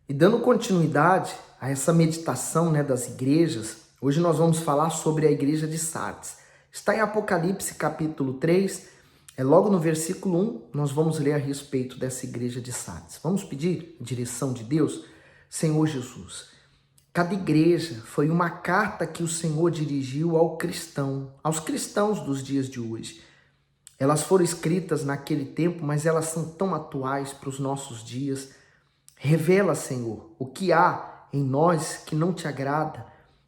E dando continuidade a essa meditação, das igrejas, hoje nós vamos falar sobre a igreja de Sardes. Está em Apocalipse capítulo 3, logo no versículo 1, nós vamos ler a respeito dessa igreja de Sardes. Vamos pedir direção de Deus? Senhor Jesus, cada igreja foi uma carta que o Senhor dirigiu aos cristãos dos dias de hoje. Elas foram escritas naquele tempo, mas elas são tão atuais para os nossos dias. Revela, Senhor, o que há em nós que não te agrada,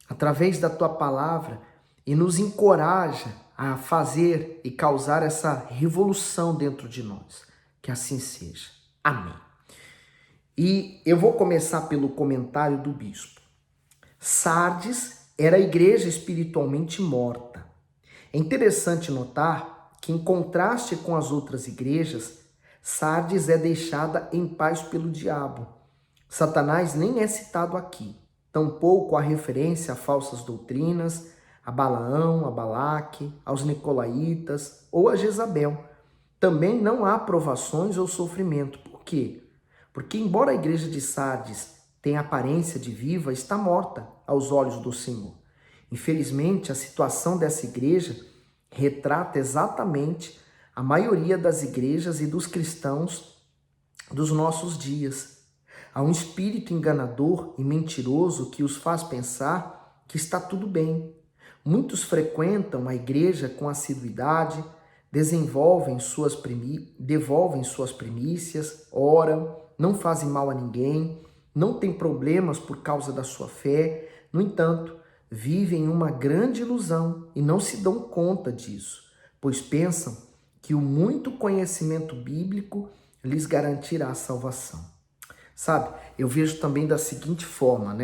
através da tua palavra, e nos encoraja a fazer e causar essa revolução dentro de nós. Que assim seja. Amém. E eu vou começar pelo comentário do bispo. Sardes era a igreja espiritualmente morta. É interessante notar que, em contraste com as outras igrejas, Sardes é deixada em paz pelo diabo. Satanás nem é citado aqui, tampouco há referência a falsas doutrinas, a Balaão, a Balaque, aos Nicolaitas ou a Jezabel. Também não há provações ou sofrimento. Por quê? Porque embora a igreja de Sardes tenha aparência de viva, está morta aos olhos do Senhor. Infelizmente, a situação dessa igreja retrata exatamente a maioria das igrejas e dos cristãos dos nossos dias. Há um espírito enganador e mentiroso que os faz pensar que está tudo bem. Muitos frequentam a igreja com assiduidade, devolvem suas primícias, oram, não fazem mal a ninguém, não têm problemas por causa da sua fé. No entanto, vivem uma grande ilusão e não se dão conta disso, pois pensam que o muito conhecimento bíblico lhes garantirá a salvação. Sabe, eu vejo também da seguinte forma,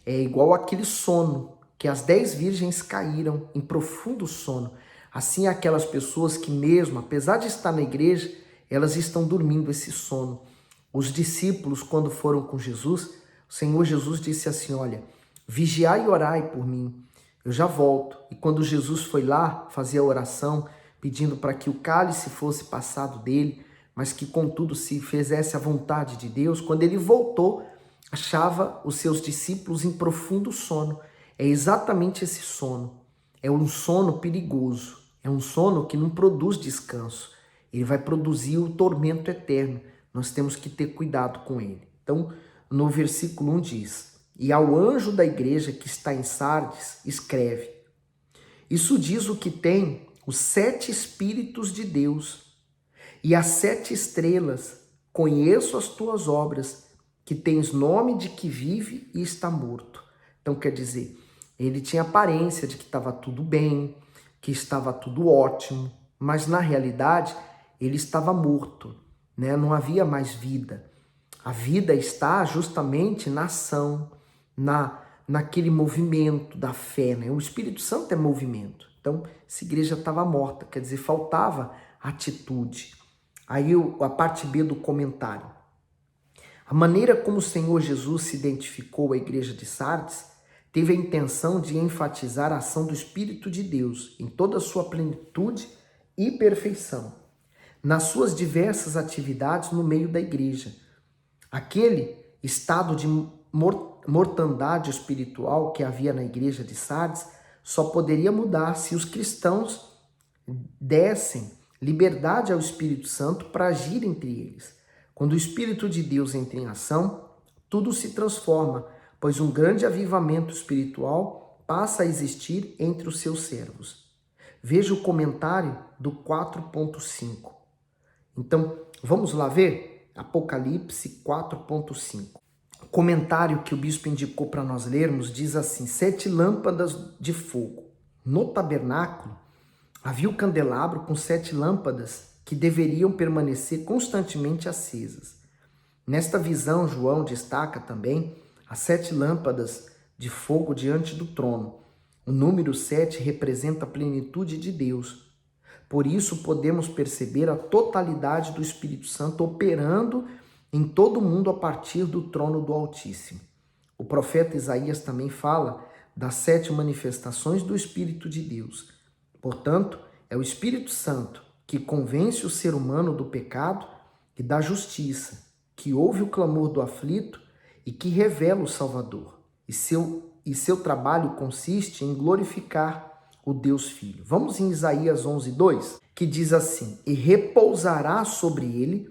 É igual aquele sono, que as 10 virgens caíram em profundo sono. Assim, aquelas pessoas que mesmo, apesar de estar na igreja, elas estão dormindo esse sono. Os discípulos, quando foram com Jesus, o Senhor Jesus disse assim, olha, vigiai e orai por mim, eu já volto. E quando Jesus foi lá fazer a oração, pedindo para que o cálice fosse passado dele, mas que contudo se fizesse a vontade de Deus, quando ele voltou, achava os seus discípulos em profundo sono. É exatamente esse sono. É um sono perigoso. É um sono que não produz descanso. Ele vai produzir o tormento eterno. Nós temos que ter cuidado com ele. Então, no versículo 1 diz, e ao anjo da igreja que está em Sardes, escreve. Isso diz o que tem os 7 Espíritos de Deus e as 7 estrelas. Conheço as tuas obras, que tens nome de que vive e está morto. Então, quer dizer, ele tinha aparência de que estava tudo bem, que estava tudo ótimo, mas na realidade ele estava morto, Não havia mais vida. A vida está justamente na ação, naquele movimento da fé, O Espírito Santo é movimento. Então, essa igreja estava morta, quer dizer, faltava atitude. Aí a parte B do comentário. A maneira como o Senhor Jesus se identificou à igreja de Sardes teve a intenção de enfatizar a ação do Espírito de Deus em toda a sua plenitude e perfeição, nas suas diversas atividades no meio da igreja. Aquele estado de mortandade espiritual que havia na igreja de Sardes só poderia mudar se os cristãos dessem liberdade ao Espírito Santo para agir entre eles. Quando o Espírito de Deus entra em ação, tudo se transforma, pois um grande avivamento espiritual passa a existir entre os seus servos. Veja o comentário do 4.5. Então, vamos lá ver? Apocalipse 4.5. O comentário que o bispo indicou para nós lermos diz assim, 7 lâmpadas de fogo. No tabernáculo, havia o candelabro com 7 lâmpadas que deveriam permanecer constantemente acesas. Nesta visão, João destaca também as 7 lâmpadas de fogo diante do trono. O número 7 representa a plenitude de Deus. Por isso, podemos perceber a totalidade do Espírito Santo operando em todo o mundo a partir do trono do Altíssimo. O profeta Isaías também fala das 7 manifestações do Espírito de Deus. Portanto, é o Espírito Santo que convence o ser humano do pecado e da justiça, que ouve o clamor do aflito e que revela o Salvador. E seu trabalho consiste em glorificar o Deus Filho. Vamos em Isaías 11:2, que diz assim: e repousará sobre ele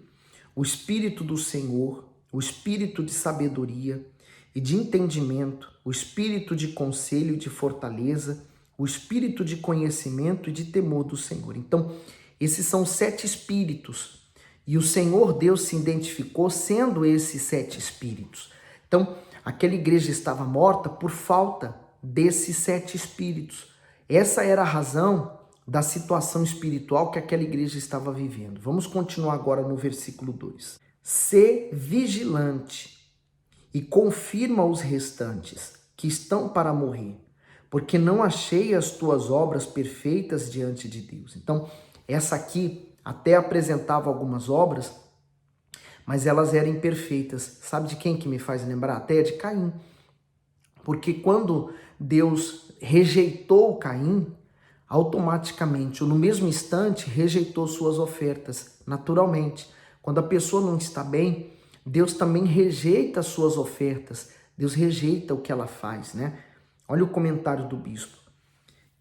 o Espírito do Senhor, o Espírito de sabedoria e de entendimento, o Espírito de conselho e de fortaleza, o Espírito de conhecimento e de temor do Senhor. Então, esses são 7 espíritos. E o Senhor Deus se identificou sendo esses 7 espíritos. Então, aquela igreja estava morta por falta desses 7 espíritos. Essa era a razão da situação espiritual que aquela igreja estava vivendo. Vamos continuar agora no versículo 2. Sê vigilante e confirma os restantes que estão para morrer, porque não achei as tuas obras perfeitas diante de Deus. Então, essa aqui até apresentava algumas obras, mas elas eram imperfeitas. Sabe de quem que me faz lembrar? Até de Caim. Porque quando Deus rejeitou Caim, automaticamente, ou no mesmo instante, rejeitou suas ofertas, naturalmente. Quando a pessoa não está bem, Deus também rejeita as suas ofertas, Deus rejeita o que ela faz, né? Olha o comentário do bispo.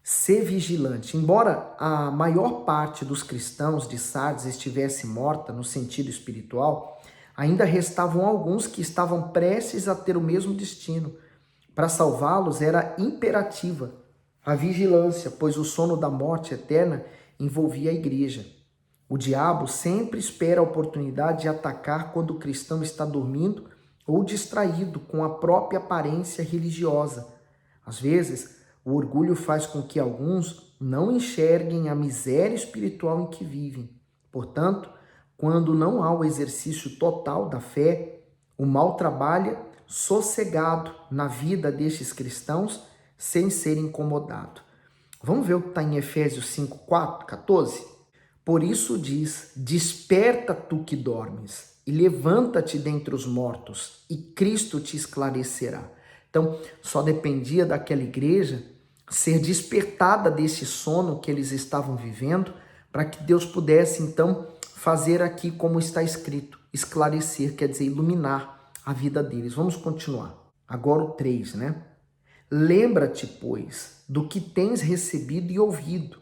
Ser vigilante. Embora a maior parte dos cristãos de Sardes estivesse morta no sentido espiritual, ainda restavam alguns que estavam prestes a ter o mesmo destino. Para salvá-los era imperativa a vigilância, pois o sono da morte eterna envolvia a igreja. O diabo sempre espera a oportunidade de atacar quando o cristão está dormindo ou distraído com a própria aparência religiosa. Às vezes, o orgulho faz com que alguns não enxerguem a miséria espiritual em que vivem. Portanto, quando não há o exercício total da fé, o mal trabalha sossegado na vida destes cristãos sem ser incomodado. Vamos ver o que está em Efésios 5:14? Por isso diz, desperta tu que dormes e levanta-te dentre os mortos e Cristo te esclarecerá. Então, só dependia daquela igreja ser despertada desse sono que eles estavam vivendo, para que Deus pudesse, então, fazer aqui como está escrito, esclarecer, quer dizer, iluminar a vida deles. Vamos continuar. Agora o 3, né? Lembra-te, pois, do que tens recebido e ouvido,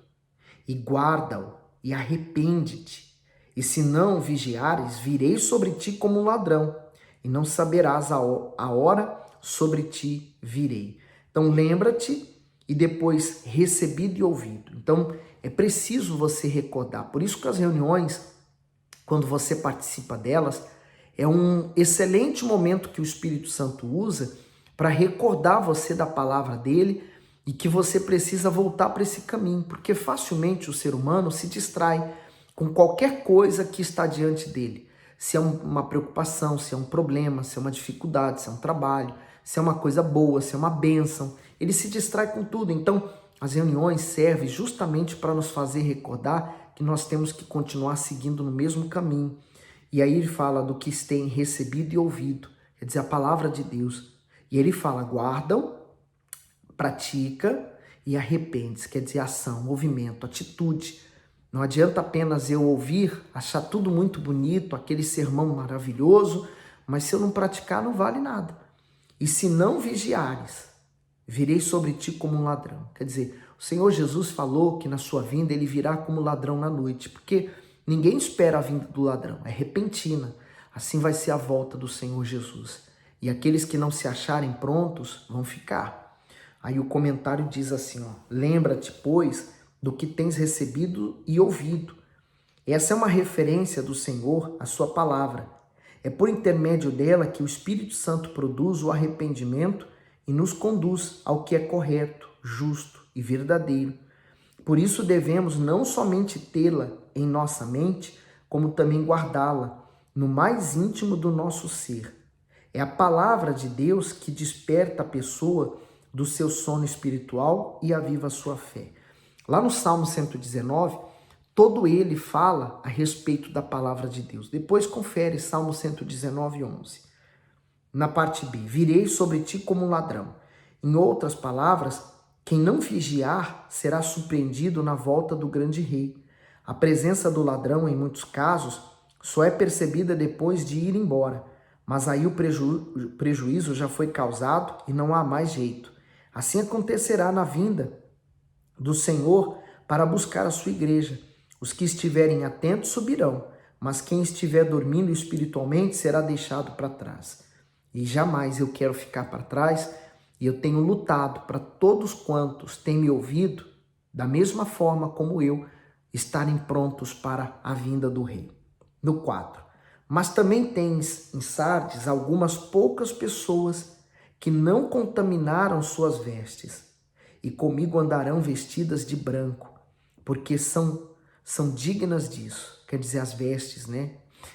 e guarda-o, e arrepende-te. E se não vigiares, virei sobre ti como um ladrão, e não saberás a hora sobre ti virei. Então lembra-te e depois recebido e ouvido. Então é preciso você recordar. Por isso que as reuniões, quando você participa delas, é um excelente momento que o Espírito Santo usa para recordar você da palavra dele e que você precisa voltar para esse caminho, porque facilmente o ser humano se distrai com qualquer coisa que está diante dele. Se é uma preocupação, se é um problema, se é uma dificuldade, se é um trabalho, se é uma coisa boa, se é uma bênção, ele se distrai com tudo. Então, as reuniões servem justamente para nos fazer recordar que nós temos que continuar seguindo no mesmo caminho. E aí ele fala do que tem recebido e ouvido, quer dizer, a palavra de Deus. E ele fala, guardam, pratica e arrepende-se, quer dizer, ação, movimento, atitude. Não adianta apenas eu ouvir, achar tudo muito bonito, aquele sermão maravilhoso, mas se eu não praticar não vale nada. E se não vigiares, virei sobre ti como um ladrão. Quer dizer, o Senhor Jesus falou que na sua vinda ele virá como ladrão na noite, porque ninguém espera a vinda do ladrão, é repentina. Assim vai ser a volta do Senhor Jesus. E aqueles que não se acharem prontos vão ficar. Aí o comentário diz assim, ó, lembra-te, pois, do que tens recebido e ouvido. Essa é uma referência do Senhor à sua palavra. É por intermédio dela que o Espírito Santo produz o arrependimento e nos conduz ao que é correto, justo e verdadeiro. Por isso devemos não somente tê-la em nossa mente, como também guardá-la no mais íntimo do nosso ser. É a palavra de Deus que desperta a pessoa do seu sono espiritual e aviva a sua fé. Lá no Salmo 119, todo ele fala a respeito da palavra de Deus. Depois confere Salmo 119, 11. Na parte B, virei sobre ti como um ladrão. Em outras palavras, quem não vigiar será surpreendido na volta do grande rei. A presença do ladrão, em muitos casos, só é percebida depois de ir embora. mas aí o prejuízo já foi causado e não há mais jeito. Assim acontecerá na vinda do Senhor para buscar a sua igreja. Os que estiverem atentos subirão, mas quem estiver dormindo espiritualmente será deixado para trás. E jamais eu quero ficar para trás, e eu tenho lutado para todos quantos têm me ouvido, da mesma forma como eu, estarem prontos para a vinda do Rei. No 4. Mas também tens em Sardes algumas poucas pessoas que não contaminaram suas vestes, e comigo andarão vestidas de branco, porque são dignas disso. Quer dizer, as vestes, né?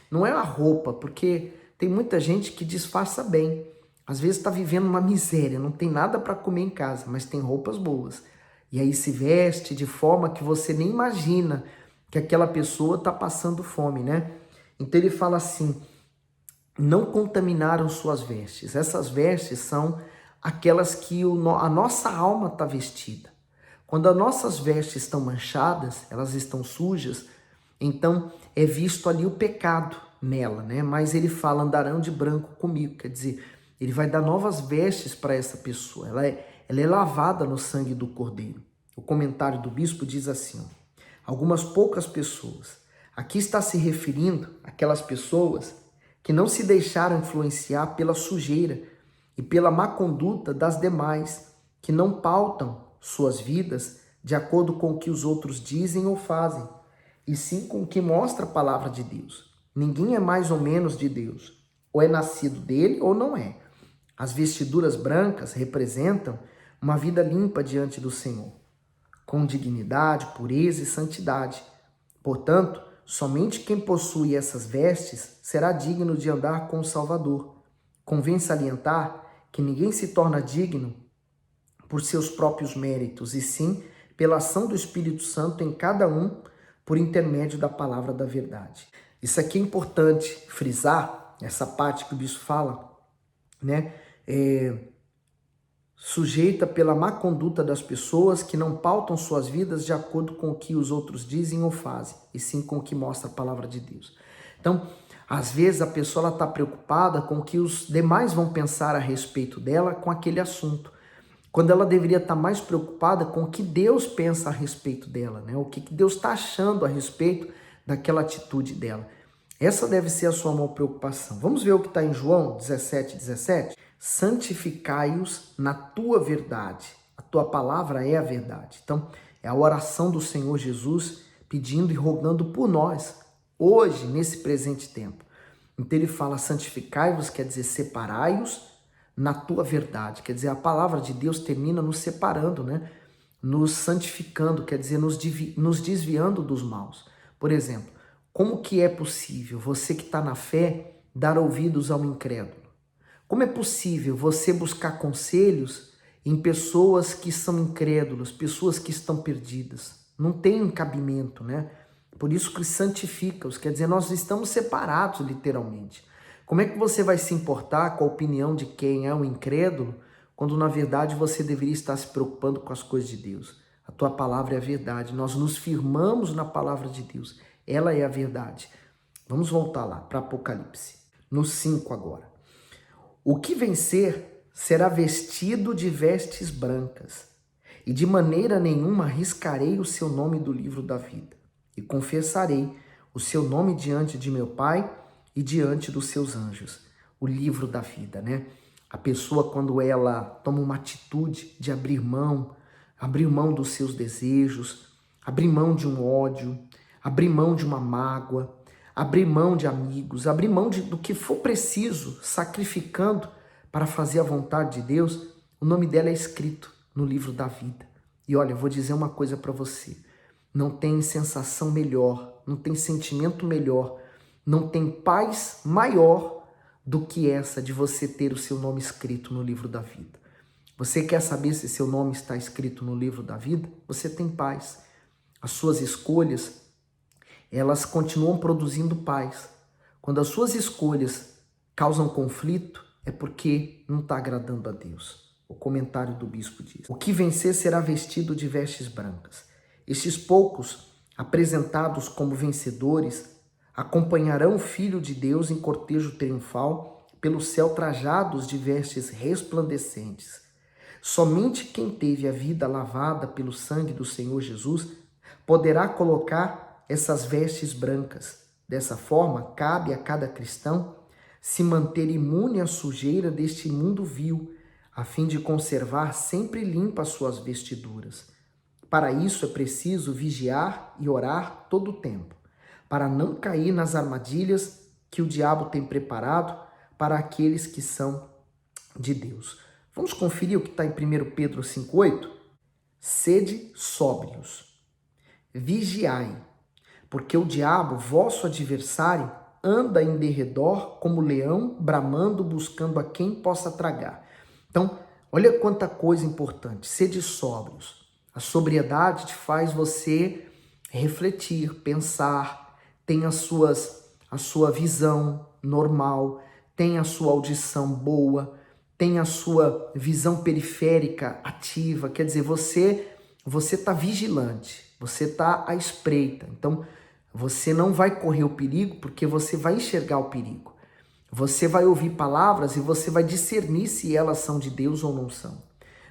Não é a roupa, porque tem muita gente que disfarça bem. Às vezes está vivendo uma miséria, não tem nada para comer em casa, mas tem roupas boas. E aí se veste de forma que você nem imagina que aquela pessoa está passando fome, né? Então ele fala assim, não contaminaram suas vestes. Essas vestes são aquelas que a nossa alma está vestida. Quando as nossas vestes estão manchadas, elas estão sujas, então é visto ali o pecado nela, né? Mas ele fala, andarão de branco comigo, quer dizer, ele vai dar novas vestes para essa pessoa, ela é lavada no sangue do Cordeiro. O comentário do bispo diz assim, ó, algumas poucas pessoas. Aqui está se referindo àquelas pessoas que não se deixaram influenciar pela sujeira e pela má conduta das demais, que não pautam suas vidas de acordo com o que os outros dizem ou fazem, e sim com o que mostra a palavra de Deus. Ninguém é mais ou menos de Deus, ou é nascido dele ou não é. As vestiduras brancas representam uma vida limpa diante do Senhor, com dignidade, pureza e santidade. Portanto, somente quem possui essas vestes será digno de andar com o Salvador. Convém salientar que ninguém se torna digno por seus próprios méritos, e sim pela ação do Espírito Santo em cada um, por intermédio da palavra da verdade. Isso aqui é importante frisar, essa parte que o bispo fala, né? Sujeita pela má conduta das pessoas que não pautam suas vidas de acordo com o que os outros dizem ou fazem, e sim com o que mostra a palavra de Deus. Então, às vezes a pessoa está preocupada com o que os demais vão pensar a respeito dela com aquele assunto, quando ela deveria estar mais preocupada com o que Deus pensa a respeito dela, né? O que Deus está achando a respeito daquela atitude dela. Essa deve ser a sua maior preocupação. Vamos ver o que está em João 17:17? Santificai-os na tua verdade. A tua palavra é a verdade. Então, é a oração do Senhor Jesus pedindo e rogando por nós, hoje, nesse presente tempo. Então ele fala, santificai-vos, quer dizer, separai-os na tua verdade. Quer dizer, a palavra de Deus termina nos separando, né? Nos santificando, quer dizer, nos desviando dos maus. Por exemplo, como que é possível você que está na fé dar ouvidos ao incrédulo? Como é possível você buscar conselhos em pessoas que são incrédulas, pessoas que estão perdidas? Não tem cabimento, né? Por isso que santifica-os, quer dizer, nós estamos separados literalmente. Como é que você vai se importar com a opinião de quem é um incrédulo, quando na verdade você deveria estar se preocupando com as coisas de Deus? A tua palavra é a verdade, nós nos firmamos na palavra de Deus, ela é a verdade. Vamos voltar lá para Apocalipse, no 5 agora. O que vencer será vestido de vestes brancas, e de maneira nenhuma riscarei o seu nome do livro da vida, e confessarei o seu nome diante de meu Pai e diante dos seus anjos. O livro da vida, né? A pessoa, quando ela toma uma atitude de abrir mão dos seus desejos, abrir mão de um ódio, abrir mão de uma mágoa, abrir mão de amigos, abrir mão do que for preciso, sacrificando para fazer a vontade de Deus, o nome dela é escrito no livro da vida. E olha, eu vou dizer uma coisa para você, não tem sensação melhor, não tem sentimento melhor, não tem paz maior do que essa de você ter o seu nome escrito no livro da vida. Você quer saber se seu nome está escrito no livro da vida? Você tem paz. As suas escolhas, elas continuam produzindo paz. Quando as suas escolhas causam conflito, é porque não está agradando a Deus. O comentário do bispo diz, o que vencer será vestido de vestes brancas. Estes poucos, apresentados como vencedores, acompanharão o Filho de Deus em cortejo triunfal pelo céu trajados de vestes resplandecentes. Somente quem teve a vida lavada pelo sangue do Senhor Jesus poderá colocar essas vestes brancas. Dessa forma, cabe a cada cristão se manter imune à sujeira deste mundo vil, a fim de conservar sempre limpas suas vestiduras. Para isso é preciso vigiar e orar todo o tempo, para não cair nas armadilhas que o diabo tem preparado para aqueles que são de Deus. Vamos conferir o que está em 1 Pedro 5,8? Sede sóbrios, vigiai, porque o diabo, vosso adversário, anda em derredor como leão, bramando, buscando a quem possa tragar. Então, olha quanta coisa importante. Sede sóbrios. A sobriedade te faz você refletir, pensar, tem a sua visão normal, tem a sua audição boa, tem a sua visão periférica ativa, quer dizer, você está vigilante, você está à espreita. Então, você não vai correr o perigo porque você vai enxergar o perigo. Você vai ouvir palavras e você vai discernir se elas são de Deus ou não são.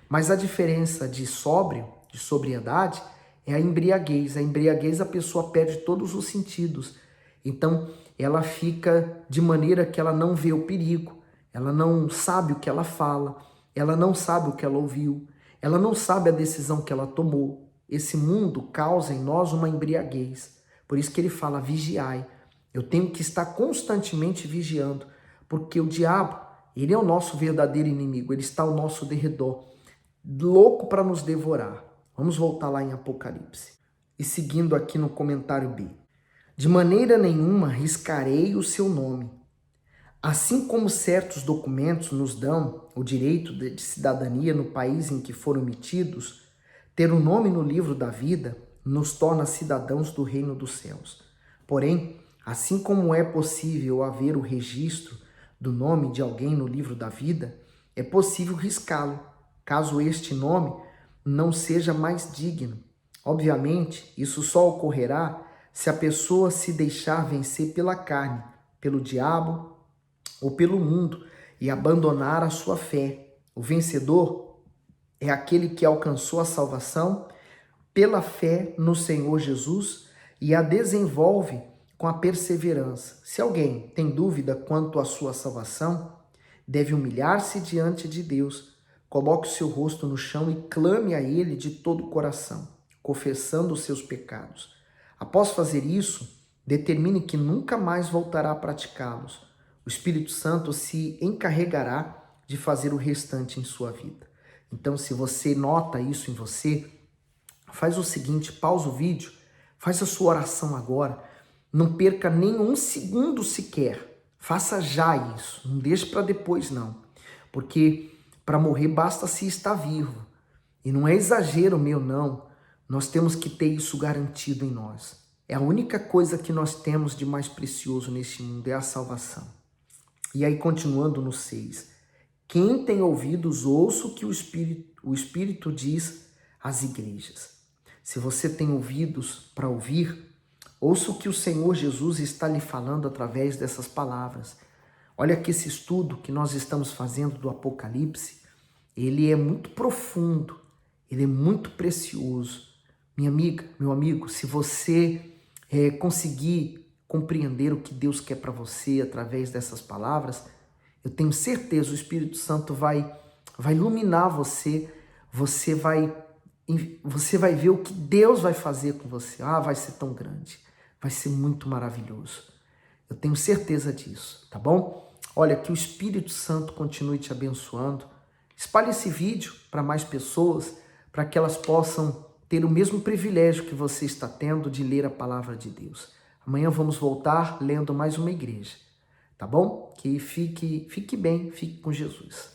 Mas a diferença de sóbrio, de sobriedade, é a embriaguez. A embriaguez, a pessoa perde todos os sentidos. Então, ela fica de maneira que ela não vê o perigo. Ela não sabe o que ela fala, ela não sabe o que ela ouviu, ela não sabe a decisão que ela tomou. Esse mundo causa em nós uma embriaguez. Por isso que ele fala, vigiai. Eu tenho que estar constantemente vigiando, porque o diabo, ele é o nosso verdadeiro inimigo, ele está ao nosso derredor, louco para nos devorar. Vamos voltar lá em Apocalipse. E seguindo aqui no comentário B. De maneira nenhuma riscarei o seu nome. Assim como certos documentos nos dão o direito de cidadania no país em que foram emitidos, ter o nome no livro da vida nos torna cidadãos do reino dos céus. Porém, assim como é possível haver o registro do nome de alguém no livro da vida, é possível riscá-lo, caso este nome não seja mais digno. Obviamente, isso só ocorrerá se a pessoa se deixar vencer pela carne, pelo diabo ou pelo mundo e abandonar a sua fé. O vencedor é aquele que alcançou a salvação pela fé no Senhor Jesus e a desenvolve com a perseverança. Se alguém tem dúvida quanto à sua salvação, deve humilhar-se diante de Deus, coloque o seu rosto no chão e clame a Ele de todo o coração, confessando os seus pecados. Após fazer isso, determine que nunca mais voltará a praticá-los. O Espírito Santo se encarregará de fazer o restante em sua vida. Então, se você nota isso em você, faz o seguinte, pausa o vídeo, faz a sua oração agora, não perca nem um segundo sequer, faça já isso, não deixe para depois não, porque para morrer basta se estar vivo, e não é exagero meu não, nós temos que ter isso garantido em nós. É a única coisa que nós temos de mais precioso neste mundo, é a salvação. E aí, continuando no 6, quem tem ouvidos, ouça o que o Espírito diz às igrejas. Se você tem ouvidos para ouvir, ouça o que o Senhor Jesus está lhe falando através dessas palavras. Olha que esse estudo que nós estamos fazendo do Apocalipse, ele é muito profundo, ele é muito precioso. Minha amiga, meu amigo, se você conseguir compreender o que Deus quer para você através dessas palavras, eu tenho certeza o Espírito Santo vai iluminar você, você vai ver o que Deus vai fazer com você. Ah, vai ser tão grande, vai ser muito maravilhoso. Eu tenho certeza disso, tá bom? Olha, que o Espírito Santo continue te abençoando. Espalhe esse vídeo para mais pessoas, para que elas possam ter o mesmo privilégio que você está tendo de ler a palavra de Deus. Amanhã vamos voltar lendo mais uma igreja, tá bom? Que fique bem, fique com Jesus.